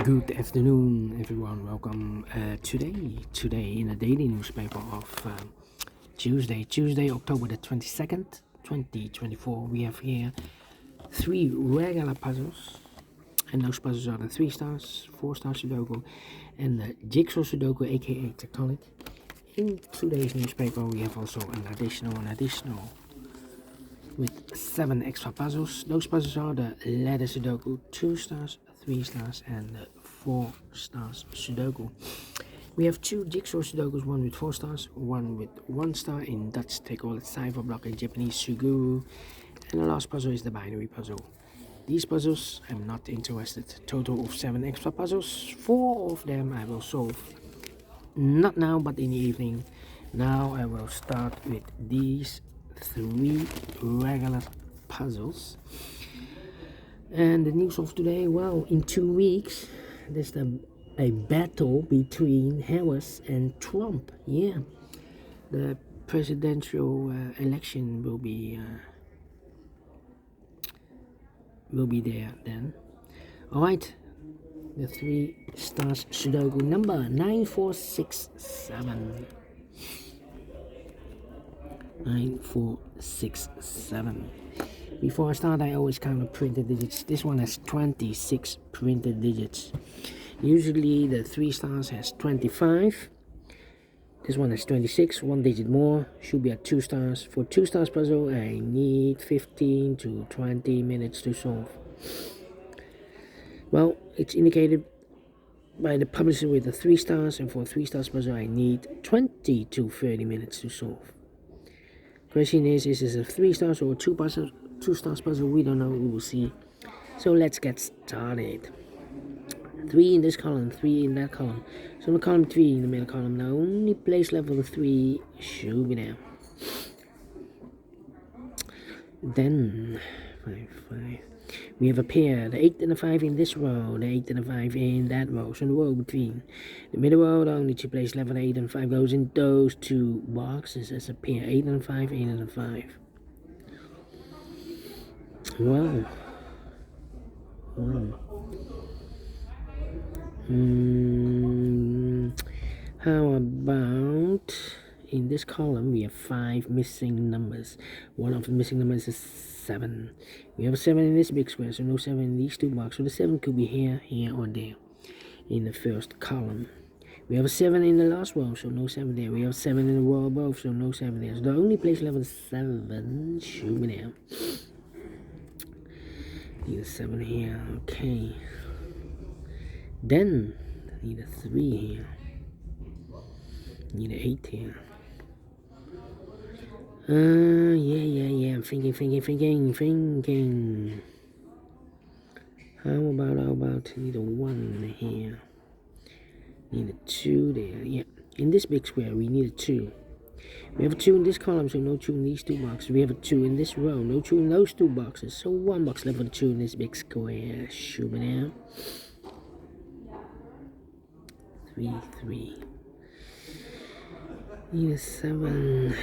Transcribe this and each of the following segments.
Good afternoon, everyone. Welcome today in the daily newspaper of Tuesday, October the 22nd, 2024. We have here three regular puzzles, and those puzzles are the 3 stars, 4 stars Sudoku, and the JigSaw Sudoku, aka Tectonic. In today's newspaper, we have also an additional with 7 extra puzzles. Those puzzles are the ladder Sudoku, 2 stars, 3 stars, and the 4 stars Sudoku. We have 2 jigsaw Sudokus, one with 4 stars, one with 1 star. In Dutch, they call it cipher block, in Japanese Suguru. And the last puzzle is the binary puzzle. These puzzles, I'm not interested. Total of 7 extra puzzles. 4 of them I will solve. Not now, but in the evening. Now I will start with these 3 regular puzzles. And the news of today, well, in 2 weeks there's a battle between Harris and Trump. Yeah, the presidential election will be there then. Alright, the 3 stars Sudoku number 9467. 9467. Before I start, I always count the printed digits. This one has 26 printed digits. Usually the 3 stars has 25. This one has 26, 1 digit more. Should be at 2 stars. For 2 stars puzzle, I need 15 to 20 minutes to solve. Well, it's indicated by the publisher with the 3 stars, and for 3 stars puzzle, I need 20 to 30 minutes to solve. Question is this a 3 stars or 2 stars puzzle? We don't know, we will see. So let's get started. 3 in this column, 3 in that column. So in the column 3 in the middle column, the only place level 3 should be there. Then 5, 5. We have a pair, the 8 and the 5 in this row, the 8 and the 5 in that row. So in the row between the middle row, the only 2 place level 8 and 5 goes in those 2 boxes as a pair. 8 and 5, 8 and 5. Wow. How about in this column we have 5 missing numbers. One of the missing numbers is 7. We have a 7 in this big square, so no 7 in these 2 boxes. So the 7 could be here, or there in the first column. We have a 7 in the last row, so no 7 there. We have 7 in the row above, so no 7 there. So the only place level 7 should be there. Need a 7 here, okay. Then need a 3 here. Need an 8 here. Yeah. I'm thinking. How about need a 1 here. Need a 2 there. Yeah. In this big square we need a 2. We have a 2 in this column, so no 2 in these 2 boxes. We have a 2 in this row, no 2 in those 2 boxes. So 1 box left for the 2 in this big square. Should be there. 3. Need a 7.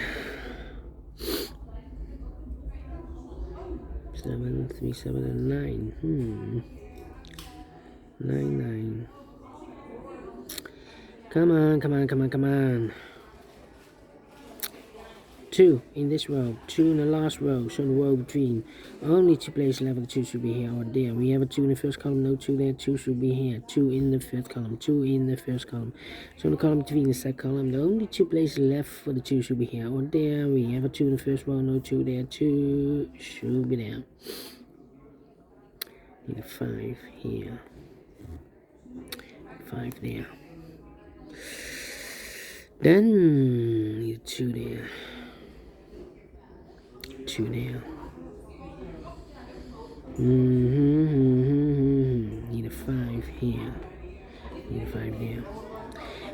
7, 3, 7, and 9. 9. Come on. 2 in this row, 2 in the last row, so the row between. Only 2 places level 2 should be here or there. We have a 2 in the first column, no 2 there, 2 should be here. 2 in the third column, 2 in the first column. So in the column between the second column, the only 2 places left for the 2 should be here or there. We have a 2 in the first row, no 2 there, 2 should be there. Need a 5 here. 5 there. Then need a 2 there. 2 there. Need a 5 here. Need a 5 there.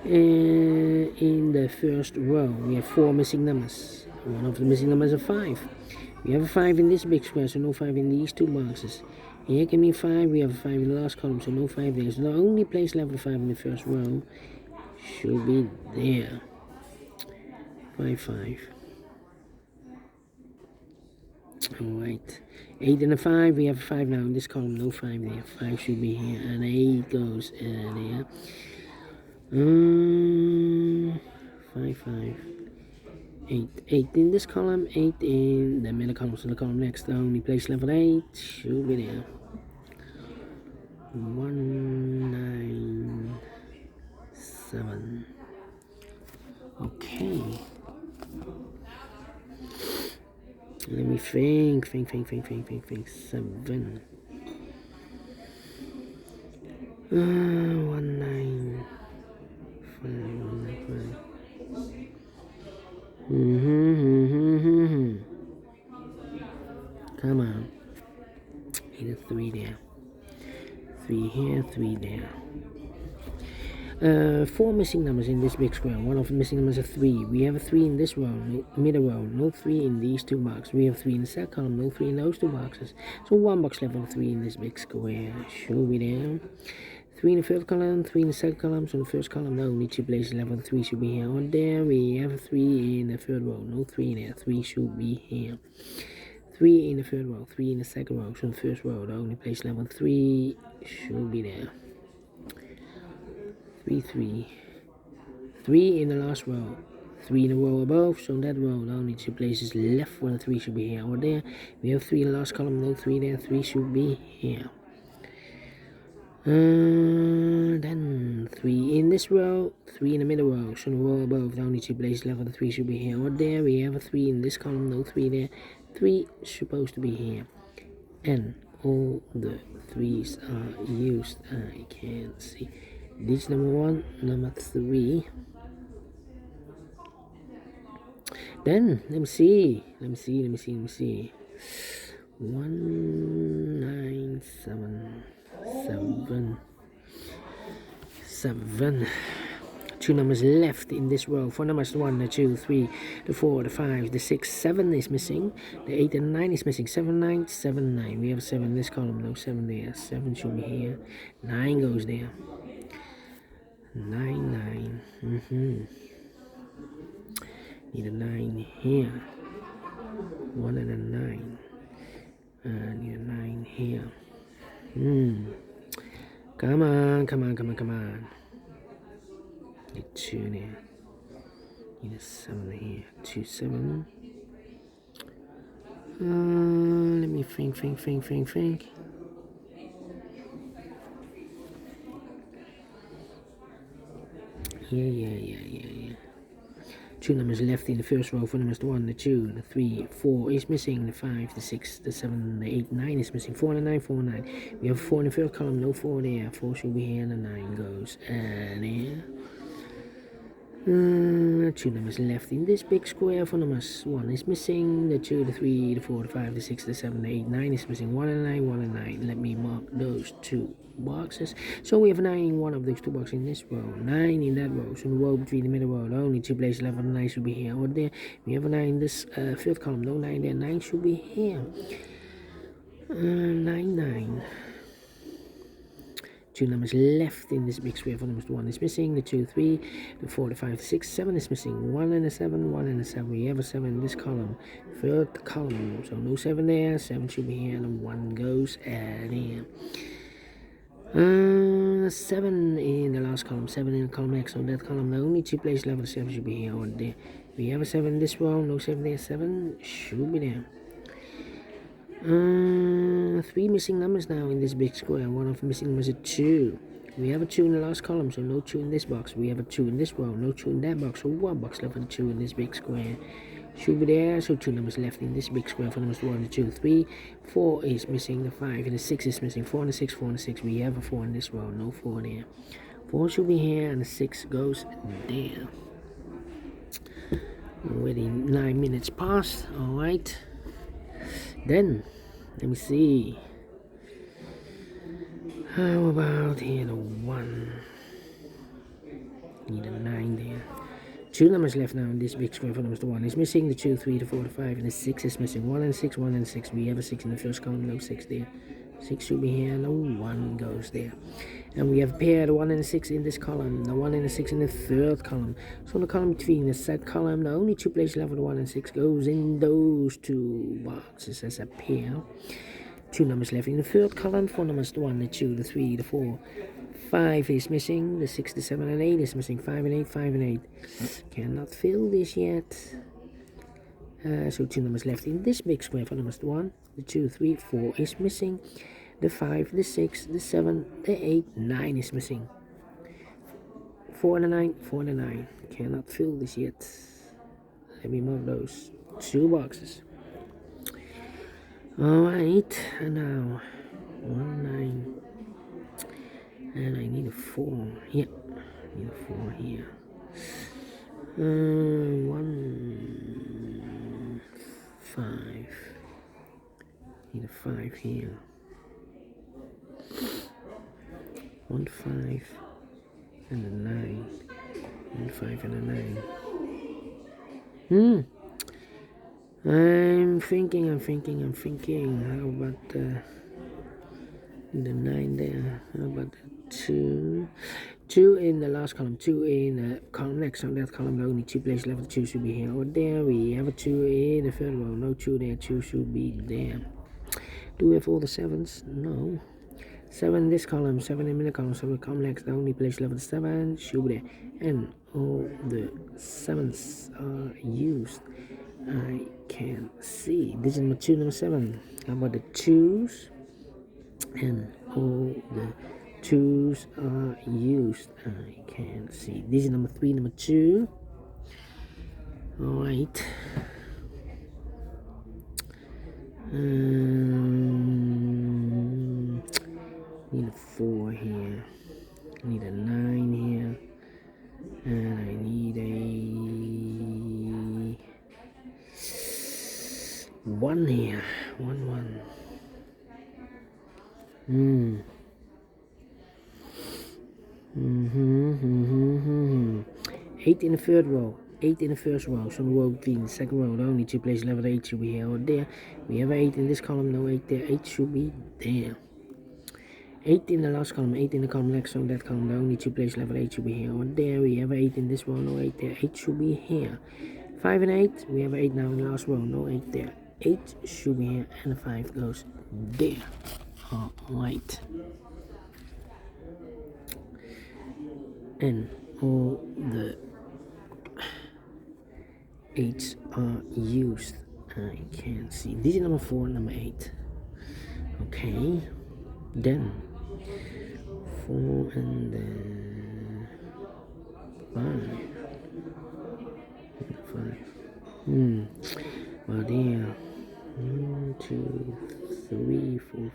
And in the first row, we have 4 missing numbers. One of the missing numbers is a 5. We have a 5 in this big square, so no 5 in these 2 boxes. Here can be 5. We have a 5 in the last column, so no 5 there. So the only place left for 5 in the first row should be there. 5. Alright. 8 and a 5. We have a 5 now in this column. No 5 there. 5 should be here. And 8 goes there. 5, 5. 8. 8 in this column. 8 in the middle column. So the column next, the only place level 8 should be there. 1, 9, 7. Okay. Let me think. 7. 1, 9, 5, 1, 9, 5. Come on. Need a 3 there. 3 here, 3 there. 4 missing numbers in this big square. One of the missing numbers is 3. We have a 3 in this row, no, middle row, no 3 in these 2 boxes. We have 3 in the second column, no 3 in those 2 boxes. So 1 box left of 3 in this big square. Should be there. 3 in the third column, 3 in the second column. So the first column, no, need 2 places left of 3 should be here. On there, we have a 3 in the third row, no 3 there. 3 should be here. 3 in the third row, 3 in the second row. So the first row, the only place level 3 should be there. 3, 3. 3 in the last row. 3 in the row above, so that row, the only 2 places left for the 3 should be here or there. We have 3 in the last column, no 3 there. 3 should be here. Then 3 in this row, 3 in the middle row, so the row above, the only 2 places left for the 3 should be here or there. We have a 3 in this column, no 3 there. 3 supposed to be here. And all the 3's are used. I can't see. This number 1, number 3. Then let me see. 1, 9, 7, 7. 2 numbers left in this row. 4 numbers, the 1, the 2, 3, the 4, the 5, the 6, 7 is missing. The 8 and 9 is missing. 7, 9, 7, 9. We have 7 in this column, no 7 there. 7 should be here. 9 goes there. 9, 9. Need a 9 here. 1 and a 9. Need a 9 here. Come on. Need 2 there. Need a 7 here. 2, 7. Let me think. Yeah. 2 numbers left in the first row. 4 numbers, the 1, the 2, the 3, 4 is missing. The 5, the 6, the 7, the 8, 9 is missing. 4 and a 9, 4 and 9. We have 4 in the first column, no 4 there. 4 should be here, and the 9 goes there. 2 numbers left in this big square. 4 numbers, 1 is missing. The 2, the 3, the 4, the 5, the 6, the 7, the 8, 9 is missing. 1 and 9, 1 and 9. Let me mark those 2 boxes. So we have a 9 in one of those 2 boxes in this row. 9 in that row. So the row between the middle row, the only 2 places left for the 9 should be here or there. We have a 9 in this fifth column. No 9 there. 9 should be here. 9, 9. 2 numbers left in this big square. 4 numbers, the 1 is missing. The 2, 3, the 4, the 5, the 6, 7 is missing. 1 and a 7, 1 and a 7. We have a 7 in this column. Third column. So no 7 there. 7 should be here. And 1 goes there. 7 in the last column, 7 in the column next. So that column, the only 2 places left for the 7 should be here or there. We have a 7 in this row, no 7 there. 7 should be there. 3 missing numbers now in this big square. One of the missing numbers is 2. We have a 2 in the last column, so no 2 in this box. We have a 2 in this row, no 2 in that box. So 1 box left for the 2 in this big square. Should be there. So 2 numbers left in this big square. 4 numbers, 1, 2, 3. 4 is missing. The 5 and the 6 is missing. 4 and the 6, 4 and the 6. We have a 4 in this row, no 4 there. 4 should be here, and the 6 goes there. Already 9 minutes past. Alright. Then, let me see. How about here, the 1? Need a 9 there. 2 numbers left now in this big square. 4 numbers, the 1 is missing. The 2, 3, the 4, the 5, and the 6 is missing. 1 and 6, 1 and 6. We have a 6 in the first column, no 6 there. 6 should be here, no 1 goes there. And we have paired 1 and 6 in this column, the 1 and the 6 in the third column. So in the column between the set column, the only 2 places left for the 1 and 6 goes in those 2 boxes as a pair. 2 numbers left in the third column, 4 numbers, the 1, the 2, the 3, the 4. 5 is missing, the 6, the 7, and 8 is missing. 5 and 8, 5 and 8. Cannot fill this yet. So 2 numbers left in this big square. 4 numbers, the 1, the 2, 3, 4 is missing. The 5, the 6, the 7, the 8, 9 is missing. 4 and a 9, 4 and a 9. Cannot fill this yet. Let me mark those 2 boxes. Alright, and now 1, 9. And I need a 4. Yeah, I need a 4 here. 1, 5. Need a 5 here. 1, 5, and a 9. 1, 5, and a 9. I'm thinking. How about the 9 there? How about the 2? 2 in the last column, 2 in the column next. On that column, the only 2 places left. The 2 should be here or there. We have a 2 in the third row. No 2 there. 2 should be there. Do we have all the 7s? No. 7 in this column, 7 in the middle column. So we come next. The only place left. The 7 should be there. And all the 7s are used. I can see. This is number 2, number 7. How about the 2s? And all the 2s are used. I can see. This is number 3, number 2. Alright. Need a 4 here. Need a 9 here. And I need a 1 here. 1, 1. 8 in the third row, 8 in the first row. So the row between the second row, the only 2 places left. 8 should be here or there. We have 8 in this column, no 8 there. 8 should be there. 8 in the last column, 8 in the column next. So that column, the only 2 places left. 8 should be here or there. We have 8 in this row, no 8 there. 8 should be here. 5 and 8, we have 8 now in the last row, no 8 there. 8 should be here, and the 5 goes there. Alright. And all the 8s are used. I can see. This is number 4, number 8. Okay. Then 4 and 5. 5. Well, there. 1, 2, 3, 4, 5,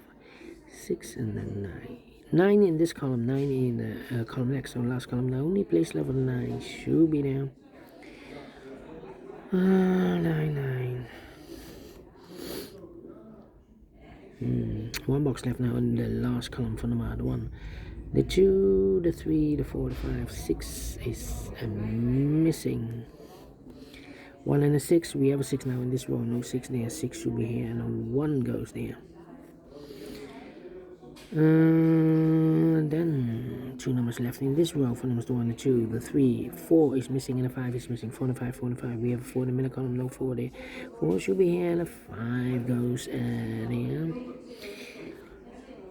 6, and then 9. 9 in this column, 9 in the column next. So last column, the only place left for the 9 should be there. 9. 1 box left now in the last column for number 1. The 2, the 3, the 4, the 5, 6 is missing. 1 and a 6, we have a 6 now in this row. No 6 there, 6 should be here, and 1 goes there. Then 2 numbers left in this row. 4 numbers, the 1, the 2, the 3, 4 is missing, and the 5 is missing. 4 and 5, 4 and 5. We have a 4 in the middle column, no 4 there. 4 should be here, and the 5 goes there.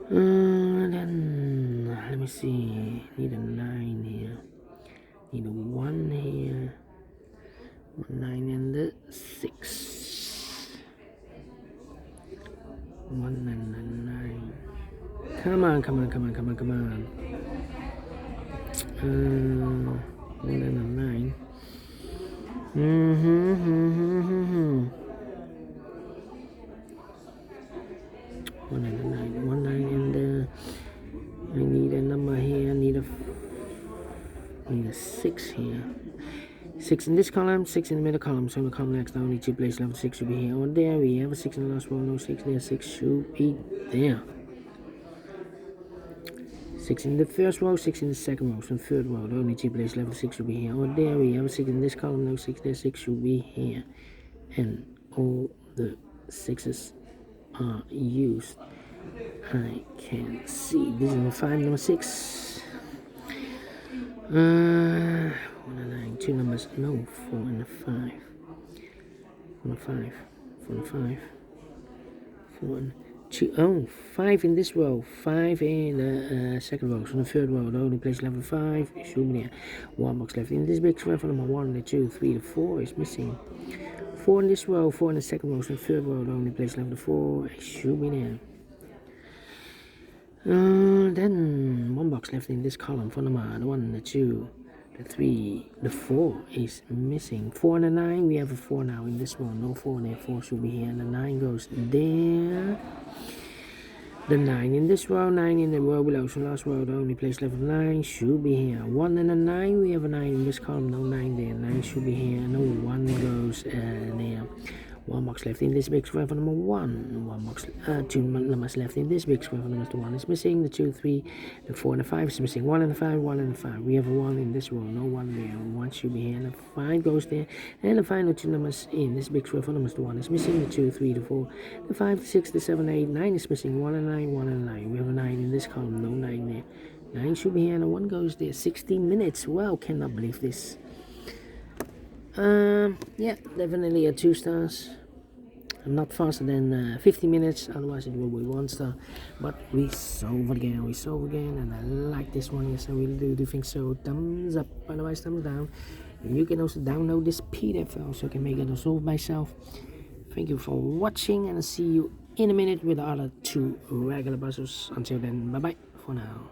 Then let me see. Need a 9 here. Need a 1 here. 1, 9, and the 6. 1 and a 9. Come on. 1 and a 9. 1 and a 9. 1, 9, and I need a number here. I need a 6 here. 6 in this column, 6 in the middle column. So in the column next, the only 2 places left. 6 should be here or there. We have a 6 in the last row. No 6 there. 6 should be there. 6 in the first row, 6 in the second row. So in the third row, the only 2 places left. 6 should be here or there. We have a 6 in this column. No 6 there. 6 should be here. And all the 6s are used. I can see. This is number 5, number 6. 1 and 9, 2 numbers. No, 4 and a 5. 4 and 5. 4 and 5. 4 and 2. Oh, 5 in this row. 5 in the second row. So the third row, the only place left with 5. It should be there. 1 box left in this big square for number 1, the 2, 3, the 4 is missing. 4 in this row, 4 in the second row. So the third row, the only place left with 4. It should be there. Then 1 box left in this column for number the 1, the 2, the 3, the 4 is missing. 4 and a 9, we have a 4 now in this one. No 4 there, 4 should be here, and the 9 goes there. The 9 in this row, 9 in the row below. So last row, the only place left with 9 should be here. 1 and a 9, we have a 9 in this column. No 9 there, 9 should be here. No 1 goes there. 1 box left in this big square for number 1. 1 box, 2 numbers left in this big square for number 1 is missing. The 2, 3, the 4, and the 5 is missing. 1 and the 5, 1 and the 5. We have a 1 in this row. No 1 there. 1 should be here. And the 5 goes there. And the final 2 numbers in this big square for number 1 is missing. The 2, 3, the 4, the 5, the 6, the 7, 8, 9 is missing. 1 and 9, 1 and 9. We have a 9 in this column. No 9 there. 9 should be here. And the 1 goes there. 16 minutes. Wow, cannot believe this. Yeah, definitely a 2 stars. Not faster than 50 minutes, otherwise it will be 1 star. But we solve again, and I like this one. Yes, I really do think so. Thumbs up, otherwise thumbs down. And you can also download this PDF file so I can make it solve myself. Thank you for watching, and I'll see you in a minute with the other 2 regular puzzles. Until then, bye bye for now.